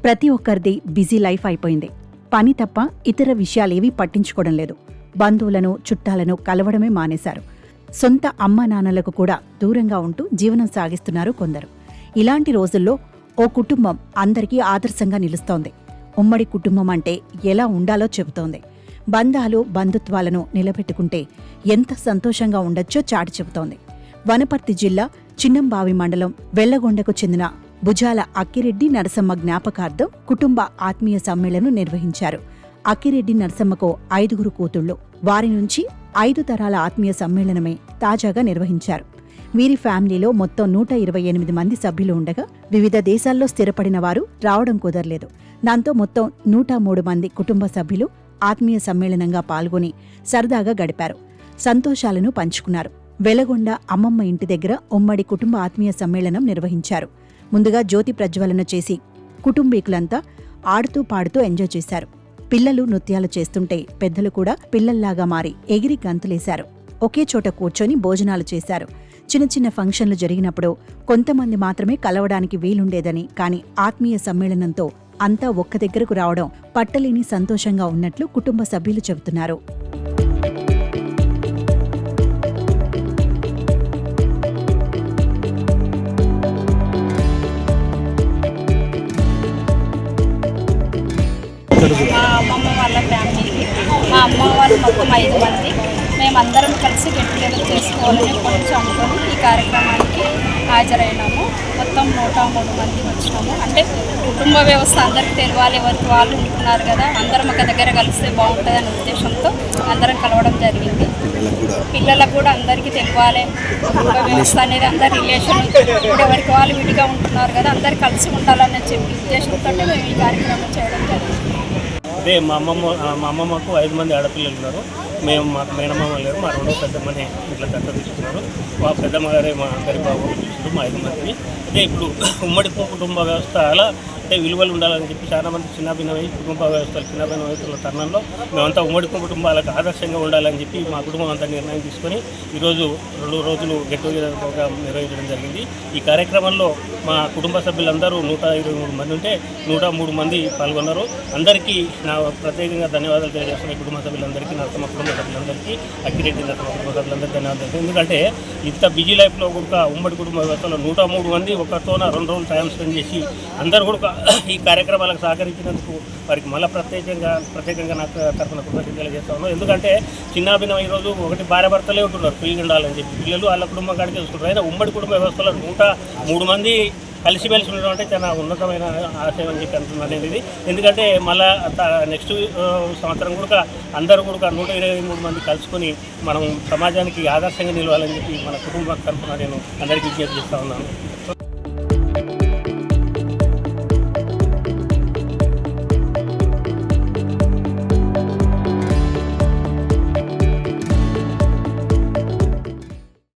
ప్రతి ఒక్కరిది busy life అయిపోయింది. పని తప్ప ఇతర విషయాలేవీ పట్టించుకోవడం లేదు. బంధువులను, చుట్టాలను కలవడమే మానేశారు. సొంత అమ్మా నాన్నలకు కూడా దూరంగా ఉంటూ జీవనం సాగిస్తున్నారు కొందరు. ఇలాంటి రోజుల్లో ఓ కుటుంబం అందరికీ ఆదర్శంగా నిలుస్తోంది. ఉమ్మడి కుటుంబం అంటే ఎలా ఉండాలో చెబుతోంది. బంధాలు, బంధుత్వాలను నిలబెట్టుకుంటే ఎంత సంతోషంగా ఉండొచ్చో చాటి చెబుతోంది. వనపర్తి జిల్లా చిన్నంబావి మండలం వెళ్లగొండకు చెందిన భుజాల అక్కిరెడ్డి నరసమ్మ జ్ఞాపకార్థం కుటుంబ ఆత్మీయ సమ్మేళనం నిర్వహించారు. అక్కిరెడ్డి నరసమ్మకు 5 కూతుళ్లు. వారి నుంచి 5 తరాల ఆత్మీయ సమ్మేళనమే తాజాగా నిర్వహించారు. వీరి ఫ్యామిలీలో మొత్తం 128 మంది సభ్యులు ఉండగా వివిధ దేశాల్లో స్థిరపడిన వారు రావడం కుదరలేదు. దాంతో మొత్తం 103 మంది కుటుంబ సభ్యులు ఆత్మీయ సమ్మేళనంగా పాల్గొని సరదాగా గడిపారు. సంతోషాలను పంచుకున్నారు. వెలగొండ అమ్మమ్మ ఇంటి దగ్గర ఉమ్మడి కుటుంబ ఆత్మీయ సమ్మేళనం నిర్వహించారు. ముందుగా జ్యోతి ప్రజ్వలన చేసి కుటుంబీకులంతా ఆడుతూ పాడుతూ ఎంజాయ్ చేశారు. పిల్లలు నృత్యాలు చేస్తుంటే పెద్దలు కూడా పిల్లల్లాగా మారి ఎగిరి గంతులేశారు. ఒకే చోట కూర్చొని భోజనాలు చేశారు. చిన్న చిన్న ఫంక్షన్లు జరిగినప్పుడు కొంతమంది మాత్రమే కలవడానికి వీలుండేదని, కానీ ఆత్మీయ సమ్మేళనంతో అంతా ఒక్క దగ్గరకు రావడం పట్టలేని సంతోషంగా ఉన్నట్లు కుటుంబ సభ్యులు చెబుతున్నారు. మా అమ్మమ్మ వాళ్ళ ఫ్యామిలీకి, మా అమ్మ వాళ్ళు మొత్తం 5 మంది, మేమందరం కలిసి గెట్ టుగెదర్ చేసుకోవాలని కొంచెం అనుకొని ఈ కార్యక్రమానికి హాజరైనాము. మొత్తం 103 మంది వచ్చినాము. అంటే కుటుంబ వ్యవస్థ అందరికీ తెలియాలి, ఎవరికి వాళ్ళు ఉంటున్నారు కదా, అందరం ఒక దగ్గర కలిస్తే బాగుంటుంది అనే ఉద్దేశంతో అందరం కలవడం జరిగింది. పిల్లలకు కూడా అందరికీ తెలియాలి కుటుంబ వ్యవస్థ అనేది, అందరి రిలేషన్ ఇప్పుడు ఎవరికి వాళ్ళు విడిగా ఉంటున్నారు కదా, అందరు కలిసి ఉండాలని చెప్పి ఉద్దేశంతో మేము ఈ కార్యక్రమం చేయడం జరిగింది. అదే మా అమ్మమ్మకు 5 మంది ఆడపిల్లలు ఉన్నారు. మాకు మేనమామ లేరు. మా 2వ పెద్దమ్మని ఇట్లా దత్త తీసుకున్నారు. మా పెద్దమ్మ గారే మా అందరి బాబు తీసుకున్నారు. మా 5 మందిని అంటే ఇప్పుడు ఉమ్మడి కుటుంబ వ్యవస్థ అలా అంటే విలువలు ఉండాలని చెప్పి చాలామంది చిన్నభిన్నమై కుటుంబ వ్యవస్థలు చిన్నభిన్న వ్యవస్థల తరుణంలో మేమంతా ఉమ్మడి కుటుంబాలకు ఆదర్శంగా ఉండాలని చెప్పి మా కుటుంబం అంతా నిర్ణయం తీసుకొని ఈరోజు 2 రోజులు గెట్ టుగెదర్ ప్రోగ్రాం నిర్వహించడం జరిగింది. ఈ కార్యక్రమంలో మా కుటుంబ సభ్యులందరూ 123 మంది ఉంటే 103 మంది పాల్గొన్నారు. అందరికీ నా ప్రత్యేకంగా ధన్యవాదాలు తెలియజేస్తున్నాయి. కుటుంబ సభ్యులందరికీ, నరసమ్మ కుటుంబ సభ్యులందరికీ, అక్కిరెడ్డి నరసమ్మ కుటుంబ సభ్యులందరికీ ధన్యవాదాలు. ఎందుకంటే ఇంత బిజీ లైఫ్లో కూడా ఉమ్మడి కుటుంబ వ్యవస్థలో 103 మంది ఒకరితోన 2 రోజులు టైం స్పెండ్ చేసి అందరూ కూడా ఈ కార్యక్రమాలకు సహకరించినందుకు వారికి మళ్ళీ ప్రత్యేకంగా నాకు తరఫున కృతజ్ఞతలు తెలియజేస్తాను. ఎందుకంటే చిన్నాభిన్నం ఈరోజు ఒకటి భార్య భర్తలే ఉంటున్నారు, ఫ్రీగా ఉండాలని చెప్పి పిల్లలు వాళ్ళ కుటుంబం కాడికి చూసుకుంటారు. అయినా ఉమ్మడి కుటుంబ వ్యవస్థలో 103 మంది కలిసిమెలిసి ఉండడం అంటే చాలా ఉన్నతమైన ఆశయం అని చెప్పి అంటున్నాను ఇది. ఎందుకంటే మళ్ళీ నెక్స్ట్ సంవత్సరం కూడా అందరూ కూడా 123 మంది కలుసుకొని మనం సమాజానికి ఆదర్శంగా నిలవాలని చెప్పి మన కుటుంబం తరఫున నేను అందరికీ విజ్ఞప్తి చేస్తూ ఉన్నాను.